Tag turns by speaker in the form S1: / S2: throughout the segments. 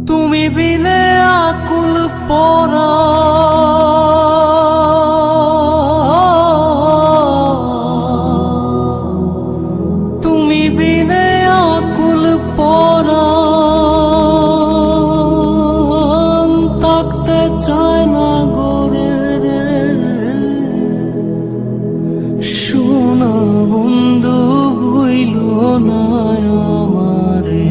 S1: তুমি বিনে আকুল পরা তুমি বিনে আকুল পরা থাকতে চায় না গোরে রে শোনা বন্ধু হইল না আমারে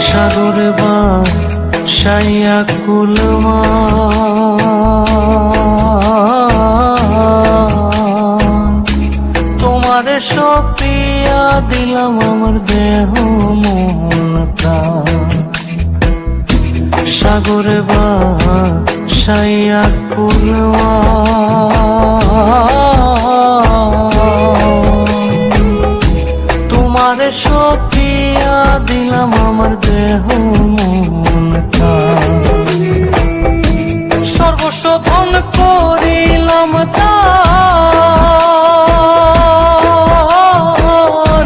S1: সাগরে বাসাইয়া কুলমা তোমারে সপিয়া দিলাম আমার দেহ মন প্রাণ সাগরে বাসাইয়া কুলমা তোমারে সপিয়া দিলাম আমার দেহ মন সর্বস্ব ধন করিলাম দান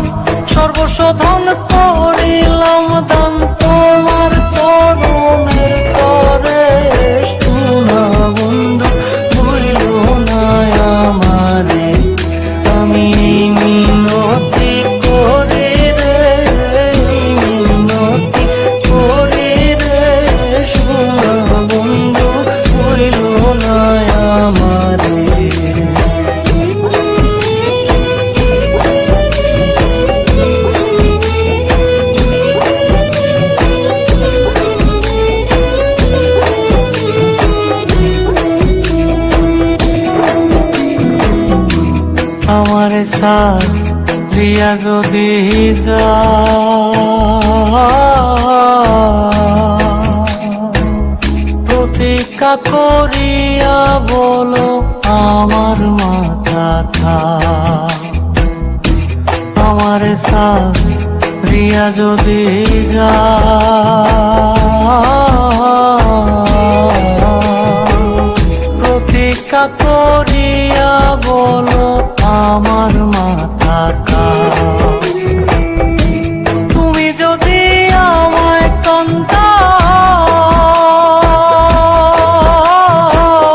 S1: সর্বস্ব ধন করিলাম দান তোমার চরণের তরে শোনা বন্ধু ভুইল না আমারে আমি মিনতি করে রে মিনতি করে রে শোনা বন্ধু ভুইল না আমারে আমারে সাথিয়া যদি প্রতীক্ষা করিয়া বলো আমার মাথা খা আমারে সাথিয়া যদি প্রতীক্ষা করিয়া বলো আমার মাথা কা তুমি যদি আমায় কান্দাও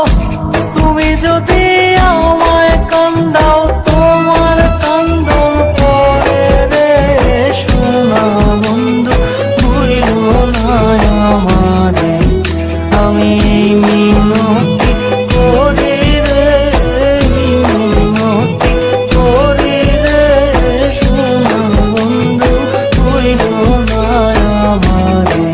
S1: তুমি যদি আমায় কান্দাও তোমার কান্দন করে রে শোনা বন্ধু ভুইল না আমারে আমি মিনতি করে রে মিনতি করে রে শোনা বন্ধু ভুইল না আমারে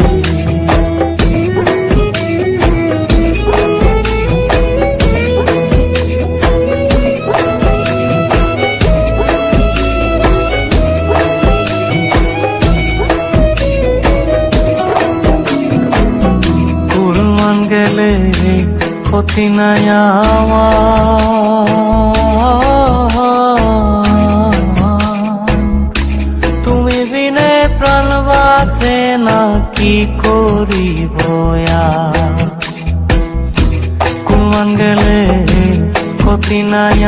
S1: কুরবান গেলে ক্ষতি নাই আমার তুমি বিনে প্রাণ বাঁচে না কি করিব কুরবান গেলে ক্ষতি নাই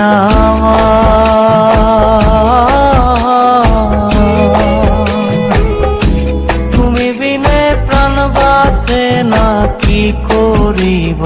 S1: আমার তুমি বিনে প্রাণ বাঁচে না কি করিব